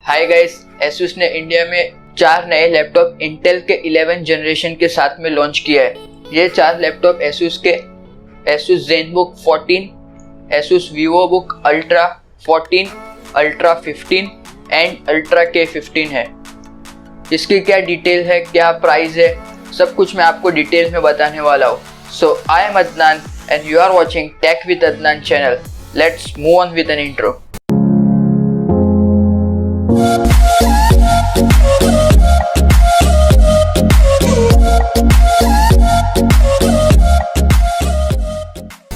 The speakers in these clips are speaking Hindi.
हाय गाइस, Asus ने इंडिया में 4 नए लैपटॉप इंटेल के 11 जनरेशन के साथ में लॉन्च किया है। ये 4 लैपटॉप Asus के Asus Zenbook 14, Asus Vivobook Ultra 14, Ultra 15 and Ultra K15 है। इसकी क्या डिटेल है, क्या प्राइस है, सब कुछ मैं आपको डिटेल में बताने वाला हूँ। So I am Adnan and you are watching tech with Adnan channel. Let's move on with an intro.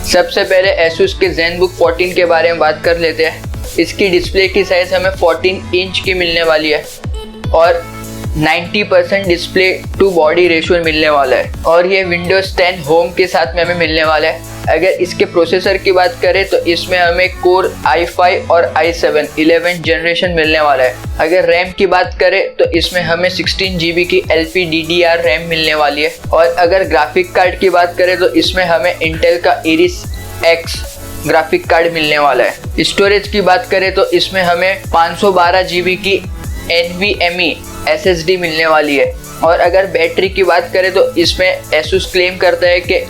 सबसे पहले Asus के Zenbook 14 के बारे में बात कर लेते हैं। इसकी डिस्प्ले की साइज हमें 14 इंच की मिलने वाली है और 90% डिस्प्ले टू बॉडी रेशियो मिलने वाला है और ये Windows 10 होम के साथ में हमें मिलने वाला है। अगर इसके प्रोसेसर की बात करें तो इसमें हमें Core i5 और i7 11 जनरेशन मिलने वाला है। अगर रैम की बात करें तो इसमें हमें 16 GB की LPDDR रैम मिलने वाली है और अगर ग्राफिक कार्ड की बात करें तो इसमें हमें इंटेल का Iris X ग्राफिक कार्ड मिलने वाला है। स्टोरेज की बात करें तो इसमें हमें 512 GB की NVMe SSD मिलने वाली है और अगर बैटरी की बात करें तो इसमें Asus क्लेम करता है कि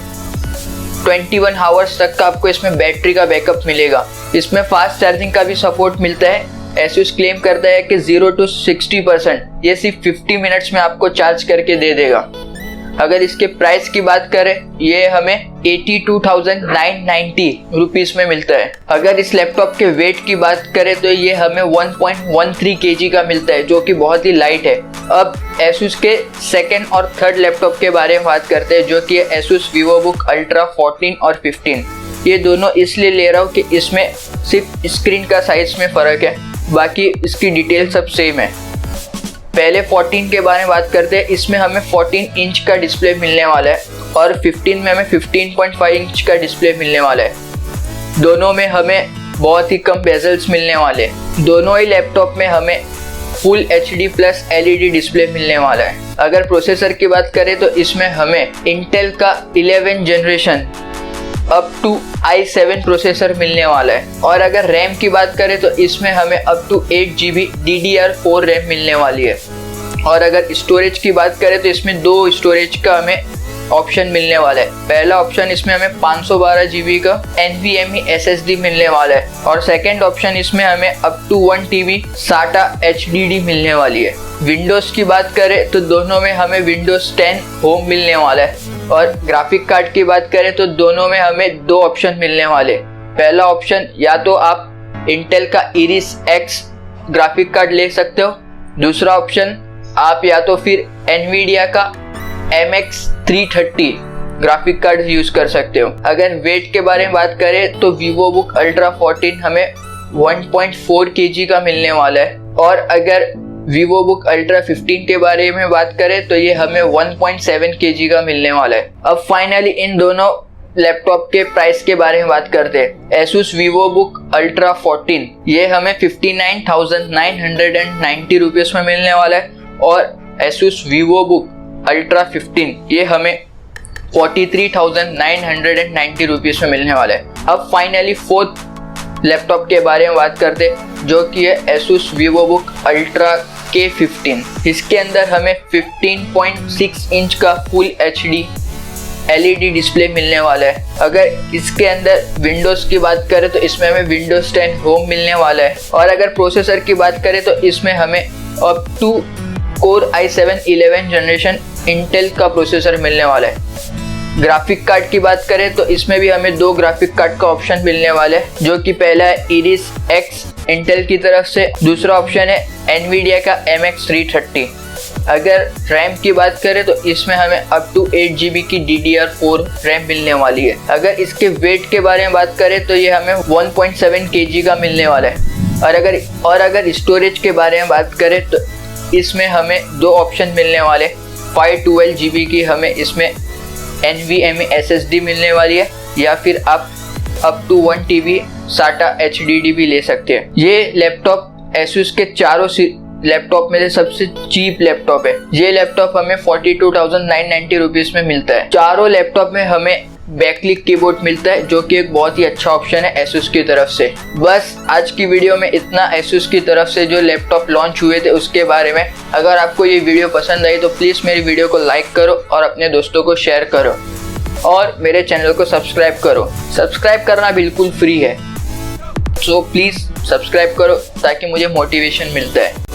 21 आवर्स तक का आपको इसमें बैटरी का बैकअप मिलेगा। इसमें फास्ट चार्जिंग का भी सपोर्ट मिलता है। Asus क्लेम करता है कि 0 to 60% ये सिर्फ 50 मिनट्स में आपको चार्ज करके दे देगा। अगर इसके प्राइस की बात करें ये हमें 82,990 रुपीस में मिलता है। अगर इस लैपटॉप के वेट की बात करें तो ये हमें 1.13 kg का मिलता है, जो कि बहुत ही लाइट है। अब Asus के सेकंड और थर्ड लैपटॉप के बारे में बात करते हैं, जो कि Asus Vivobook Ultra 14 और 15। ये दोनों इसलिए ले रहा हूँ कि इसमें सिर्फ स्क्रीन का साइज में फ़र्क है, बाकी इसकी डिटेल सब सेम है। पहले 14 के बारे में बात करते हैं। इसमें हमें 14 इंच का डिस्प्ले मिलने वाला है और 15 में हमें 15.5 इंच का डिस्प्ले मिलने वाला है। दोनों में हमें बहुत ही कम बेजल्स मिलने वाले हैं। दोनों ही लैपटॉप में हमें full HD plus LED display मिलने वाला है। अगर प्रोसेसर की बात करें तो इसमें हमें इंटेल का 11 generation up to i7 processor मिलने वाला है और अगर रैम की बात करें तो इसमें हमें up to 8 GB DDR4 RAM मिलने वाली है और अगर स्टोरेज की बात करें तो इसमें 2 स्टोरेज का हमें ऑप्शन मिलने वाला है। पहला ऑप्शन इसमें हमें 512 GB का NVMe SSD मिलने वाला है और सेकेंड ऑप्शन इसमें हमें up to 1 TB SATA HDD मिलने वाली है। विंडोज़ की बात करें तो दोनों में हमें Windows 10 होम मिलने वाला है और ग्राफिक कार्ड की बात करें तो दोनों में हमें 2 ऑप्शन मिलने वाले। पहला ऑप्शन या तो आप इंटेल का Iris X ग्राफिक कार्ड ले सकते हो, दूसरा ऑप्शन आप या तो फिर NVIDIA का MX 330 ग्राफिक कार्ड यूज कर सकते हो। अगर वेट के बारे में बात करें तो Vivobook Ultra 14 हमें 1.4 kg का मिलने वाला है और अगर Vivobook Ultra 15 के बारे में बात करें तो ये हमें 1.7 kg का मिलने वाला है। अब फाइनली इन दोनों लैपटॉप के प्राइस के बारे में बात करते हैं। Asus Vivobook Ultra 14 ये हमें 59,990 रुपीस में मिलने वाला है और Asus Vivobook Ultra 15 ये हमें 43,990 रुपीस में मिलने वाला है। अब फाइनली फोर्थ लैपटॉप के बारे में बात करते हैं, जो कि है Asus Vivobook Ultra K15। इसके अंदर हमें 15.6 इंच का फुल HD LED डिस्प्ले मिलने वाला है। अगर इसके अंदर विंडोज़ की बात करें तो इसमें हमें Windows 10 होम मिलने वाला है और अगर प्रोसेसर की बात करें तो इसमें हमें up to Core i7 11 generation Intel का प्रोसेसर मिलने वाला है। ग्राफिक कार्ड की बात करें तो इसमें भी हमें 2 ग्राफिक कार्ड का ऑप्शन मिलने वाला है, जो कि पहला है Iris X इंटेल की तरफ से, दूसरा ऑप्शन है NVIDIA का MX 330। अगर रैम की बात करें तो इसमें हमें अप टू 8 GB की DDR4 रैम मिलने वाली है। अगर इसके वेट के बारे में बात करें तो ये हमें 1.7 kg का मिलने वाला है और अगर स्टोरेज के बारे में बात करें तो इसमें हमें 2 ऑप्शन मिलने वाले। 512 GB की हमें इसमें NVMe SSD मिलने वाली है या फिर आप up to 1 TB SATA HDD भी ले सकते हैं। ये लैपटॉप Asus के चारों लैपटॉप में से सबसे चीप लैपटॉप है। ये लैपटॉप हमें 42,990 रुपीस में मिलता है। चारों लैपटॉप में हमें बैकलिक कीबोर्ड मिलता है, जो कि एक बहुत ही अच्छा ऑप्शन है Asus की तरफ से। बस आज की वीडियो में इतना Asus की तरफ से जो लैपटॉप लॉन्च हुए थे उसके बारे में। अगर आपको ये वीडियो पसंद आई तो प्लीज़ मेरी वीडियो को लाइक करो और अपने दोस्तों को शेयर करो और मेरे चैनल को सब्सक्राइब करो। सब्सक्राइब करना बिल्कुल फ्री है, सो प्लीज़ सब्सक्राइब करो ताकि मुझे मोटिवेशन मिलता है।